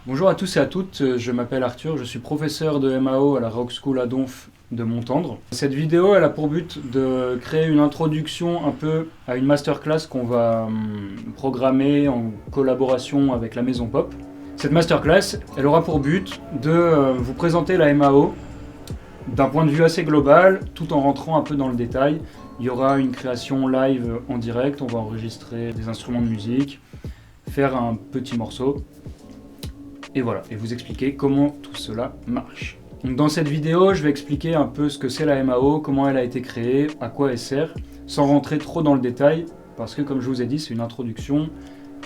Bonjour à tous et à toutes, je m'appelle Arthur, je suis professeur de MAO à la Rock School à Donf de Montendre. Cette vidéo elle a pour but de créer une introduction un peu à une masterclass qu'on va programmer en collaboration avec la Maison Pop. Cette masterclass, elle aura pour but de vous présenter la MAO d'un point de vue assez global, tout en rentrant un peu dans le détail. Il y aura une création live en direct, on va enregistrer des instruments de musique, faire un petit morceau. Et voilà, et vous expliquer comment tout cela marche. Donc dans cette vidéo, je vais expliquer un peu ce que c'est la MAO, comment elle a été créée, à quoi elle sert, sans rentrer trop dans le détail, parce que comme je vous ai dit, c'est une introduction,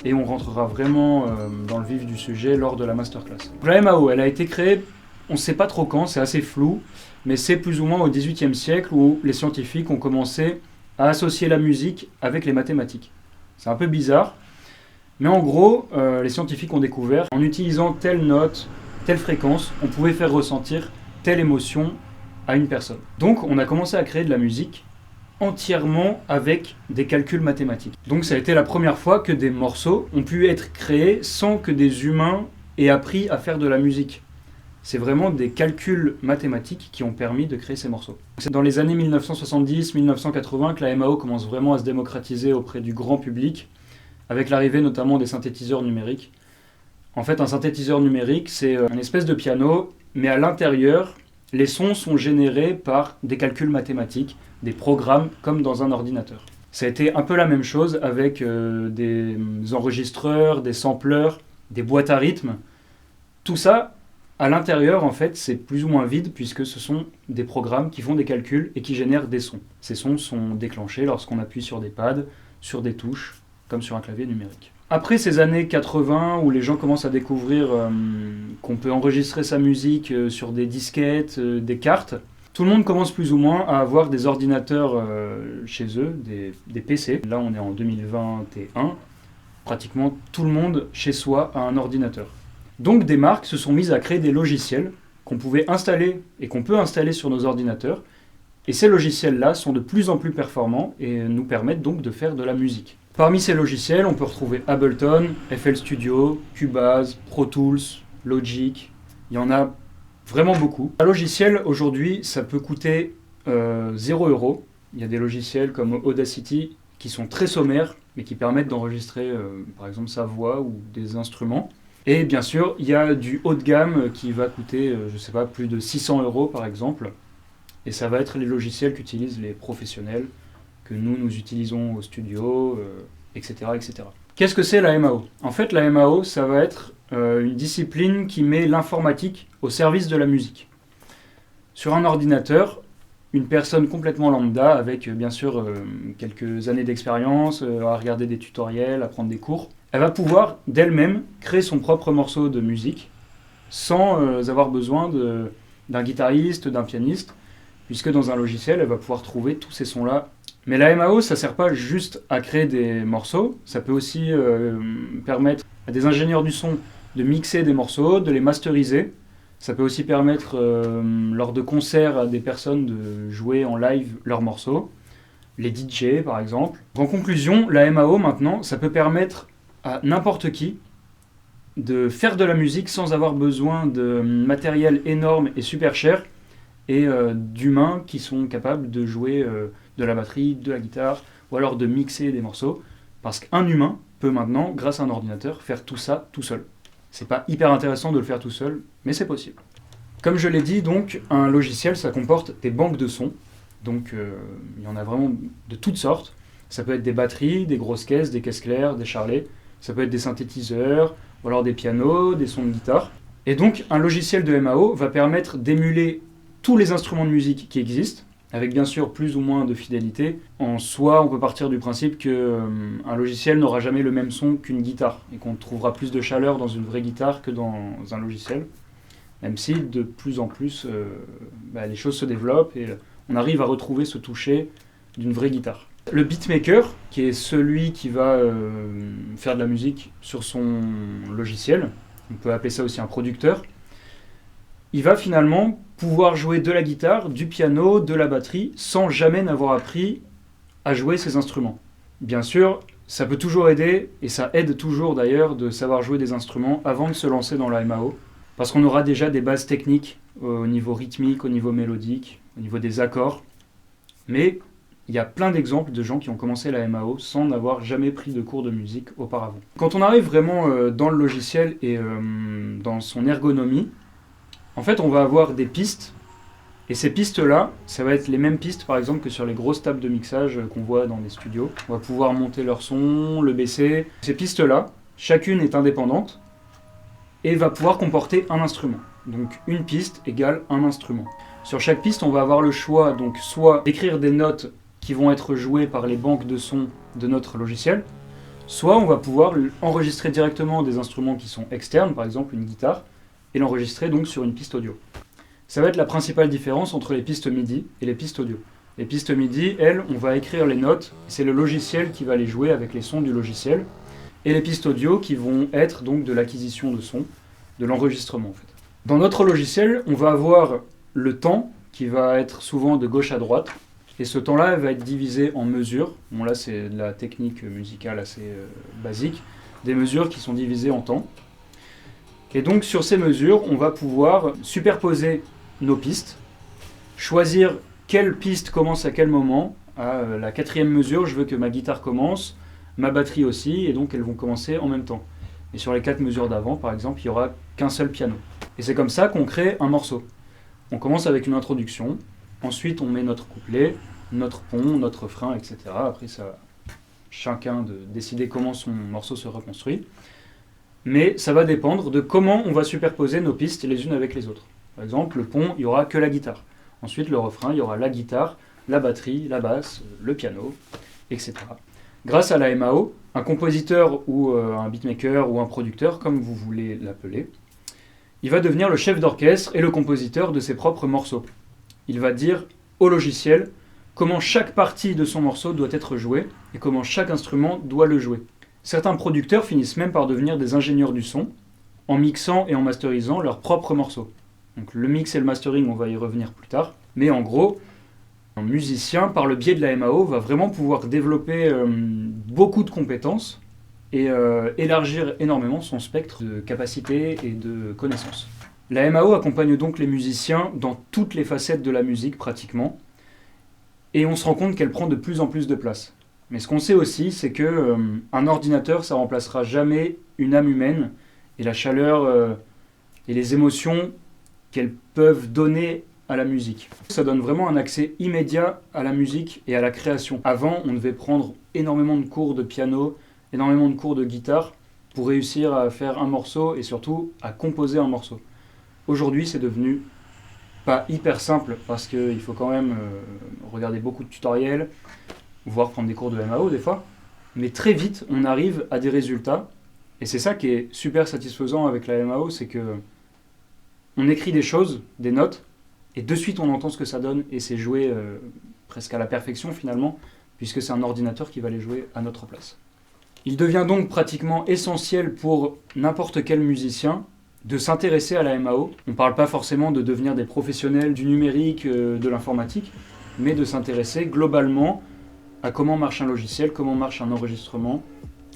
et on rentrera vraiment dans le vif du sujet lors de la masterclass. La MAO, elle a été créée, on ne sait pas trop quand, c'est assez flou, mais c'est plus ou moins au XVIIIe siècle où les scientifiques ont commencé à associer la musique avec les mathématiques. C'est un peu bizarre, mais en gros, les scientifiques ont découvert qu'en utilisant telle note, telle fréquence, on pouvait faire ressentir telle émotion à une personne. Donc on a commencé à créer de la musique entièrement avec des calculs mathématiques. Donc ça a été la première fois que des morceaux ont pu être créés sans que des humains aient appris à faire de la musique. C'est vraiment des calculs mathématiques qui ont permis de créer ces morceaux. C'est dans les années 1970-1980 que la MAO commence vraiment à se démocratiser auprès du grand public, avec l'arrivée notamment des synthétiseurs numériques. En fait, un synthétiseur numérique, c'est une espèce de piano, mais à l'intérieur, les sons sont générés par des calculs mathématiques, des programmes comme dans un ordinateur. Ça a été un peu la même chose avec des enregistreurs, des sampleurs, des boîtes à rythme. Tout ça, à l'intérieur, en fait, c'est plus ou moins vide puisque ce sont des programmes qui font des calculs et qui génèrent des sons. Ces sons sont déclenchés lorsqu'on appuie sur des pads, sur des touches, comme sur un clavier numérique. Après ces années 80 où les gens commencent à découvrir qu'on peut enregistrer sa musique sur des disquettes, des cartes, tout le monde commence plus ou moins à avoir des ordinateurs chez eux, des PC. Là on est en 2021, pratiquement tout le monde chez soi a un ordinateur. Donc des marques se sont mises à créer des logiciels qu'on pouvait installer et qu'on peut installer sur nos ordinateurs. Et ces logiciels-là sont de plus en plus performants et nous permettent donc de faire de la musique. Parmi ces logiciels, on peut retrouver Ableton, FL Studio, Cubase, Pro Tools, Logic. Il y en a vraiment beaucoup. Un logiciel, aujourd'hui, ça peut coûter 0 €. Il y a des logiciels comme Audacity qui sont très sommaires, mais qui permettent d'enregistrer, par exemple, sa voix ou des instruments. Et bien sûr, il y a du haut de gamme qui va coûter, je ne sais pas, plus de 600 € par exemple. Et ça va être les logiciels qu'utilisent les professionnels, que nous utilisons au studio, etc., etc. Qu'est-ce que c'est la MAO ? En fait, la MAO, ça va être une discipline qui met l'informatique au service de la musique. Sur un ordinateur, une personne complètement lambda, avec bien sûr quelques années d'expérience, à regarder des tutoriels, à prendre des cours, elle va pouvoir d'elle-même créer son propre morceau de musique sans avoir besoin d'un guitariste, d'un pianiste, puisque dans un logiciel, elle va pouvoir trouver tous ces sons-là. Mais la MAO, ça ne sert pas juste à créer des morceaux, ça peut aussi permettre à des ingénieurs du son de mixer des morceaux, de les masteriser. Ça peut aussi permettre, lors de concerts, à des personnes de jouer en live leurs morceaux, les DJ par exemple. En conclusion, la MAO maintenant, ça peut permettre à n'importe qui de faire de la musique sans avoir besoin de matériel énorme et super cher, et d'humains qui sont capables de jouer de la batterie, de la guitare, ou alors de mixer des morceaux, parce qu'un humain peut maintenant, grâce à un ordinateur, faire tout ça tout seul. C'est pas hyper intéressant de le faire tout seul, mais c'est possible. Comme je l'ai dit, donc, un logiciel, ça comporte des banques de sons, donc il y en a vraiment de toutes sortes. Ça peut être des batteries, des grosses caisses, des caisses claires, des charlets, ça peut être des synthétiseurs, ou alors des pianos, des sons de guitare. Et donc, un logiciel de MAO va permettre d'émuler tous les instruments de musique qui existent, avec bien sûr plus ou moins de fidélité. En soi, on peut partir du principe qu'un logiciel n'aura jamais le même son qu'une guitare, et qu'on trouvera plus de chaleur dans une vraie guitare que dans un logiciel, même si de plus en plus les choses se développent et on arrive à retrouver ce toucher d'une vraie guitare. Le beatmaker, qui est celui qui va faire de la musique sur son logiciel, on peut appeler ça aussi un producteur, il va finalement pouvoir jouer de la guitare, du piano, de la batterie, sans jamais n'avoir appris à jouer ces instruments. Bien sûr, Ça peut toujours aider, et ça aide toujours d'ailleurs, de savoir jouer des instruments avant de se lancer dans la MAO, parce qu'on aura déjà des bases techniques au niveau rythmique, au niveau mélodique, au niveau des accords. Mais il y a plein d'exemples de gens qui ont commencé la MAO sans n'avoir jamais pris de cours de musique auparavant. Quand on arrive vraiment dans le logiciel et dans son ergonomie, en fait on va avoir des pistes. Et ces pistes-là, ça va être les mêmes pistes par exemple que sur les grosses tables de mixage qu'on voit dans des studios. On va pouvoir monter leur son, le baisser. Ces pistes-là, chacune est indépendante et va pouvoir comporter un instrument. Donc une piste égale un instrument. Sur chaque piste, on va avoir le choix donc soit d'écrire des notes qui vont être jouées par les banques de sons de notre logiciel, soit on va pouvoir enregistrer directement des instruments qui sont externes, par exemple une guitare, et l'enregistrer donc sur une piste audio. Ça va être la principale différence entre les pistes MIDI et les pistes audio. Les pistes MIDI, elles, on va écrire les notes, c'est le logiciel qui va les jouer avec les sons du logiciel, et les pistes audio qui vont être donc de l'acquisition de sons, de l'enregistrement en fait. Dans notre logiciel, on va avoir le temps qui va être souvent de gauche à droite, et ce temps-là va être divisé en mesures. Bon là c'est de la technique musicale assez basique, des mesures qui sont divisées en temps. Et donc sur ces mesures, on va pouvoir superposer nos pistes, choisir quelle piste commence à quel moment. À la 4e mesure, je veux que ma guitare commence, ma batterie aussi, et donc elles vont commencer en même temps. Et sur les 4 mesures d'avant, par exemple, il n'y aura qu'un seul piano. Et c'est comme ça qu'on crée un morceau. On commence avec une introduction, ensuite on met notre couplet, notre pont, notre refrain, etc. Après, c'est à chacun de décider comment son morceau se reconstruit. Mais ça va dépendre de comment on va superposer nos pistes les unes avec les autres. Par exemple, le pont, il n'y aura que la guitare. Ensuite, le refrain, il y aura la guitare, la batterie, la basse, le piano, etc. Grâce à la MAO, un compositeur ou un beatmaker ou un producteur, comme vous voulez l'appeler, il va devenir le chef d'orchestre et le compositeur de ses propres morceaux. Il va dire au logiciel comment chaque partie de son morceau doit être jouée et comment chaque instrument doit le jouer. Certains producteurs finissent même par devenir des ingénieurs du son en mixant et en masterisant leurs propres morceaux. Donc le mix et le mastering, on va y revenir plus tard. Mais en gros, un musicien, par le biais de la MAO, va vraiment pouvoir développer beaucoup de compétences et élargir énormément son spectre de capacités et de connaissances. La MAO accompagne donc les musiciens dans toutes les facettes de la musique pratiquement, et on se rend compte qu'elle prend de plus en plus de place. Mais ce qu'on sait aussi, c'est que un ordinateur, ça remplacera jamais une âme humaine et la chaleur et les émotions qu'elles peuvent donner à la musique. Ça donne vraiment un accès immédiat à la musique et à la création. Avant, on devait prendre énormément de cours de piano, énormément de cours de guitare pour réussir à faire un morceau et surtout à composer un morceau. Aujourd'hui, c'est devenu pas hyper simple parce qu'il faut quand même regarder beaucoup de tutoriels, voire prendre des cours de MAO des fois. Mais très vite, on arrive à des résultats. Et c'est ça qui est super satisfaisant avec la MAO, c'est que on écrit des choses, des notes, et de suite on entend ce que ça donne, et c'est joué presque à la perfection finalement, puisque c'est un ordinateur qui va les jouer à notre place. Il devient donc pratiquement essentiel pour n'importe quel musicien de s'intéresser à la MAO. On ne parle pas forcément de devenir des professionnels du numérique, de l'informatique, mais de s'intéresser globalement à comment marche un logiciel, comment marche un enregistrement,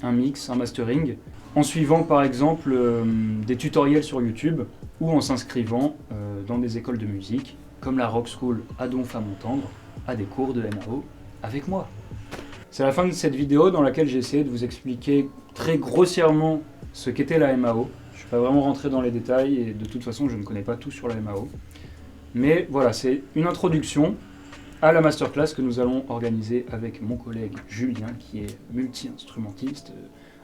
un mix, un mastering, en suivant par exemple des tutoriels sur YouTube ou en s'inscrivant dans des écoles de musique, comme la Rock School à Donf à Montendre, à des cours de MAO avec moi. C'est la fin de cette vidéo dans laquelle j'ai essayé de vous expliquer très grossièrement ce qu'était la MAO. Je ne suis pas vraiment rentré dans les détails et de toute façon je ne connais pas tout sur la MAO. Mais voilà, c'est une introduction à la masterclass que nous allons organiser avec mon collègue Julien, qui est multi-instrumentiste,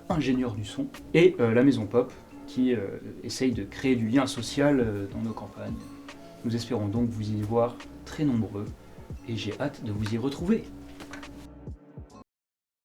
ingénieur du son, et la Maison Pop, qui essaye de créer du lien social dans nos campagnes. Nous espérons donc vous y voir très nombreux, et j'ai hâte de vous y retrouver.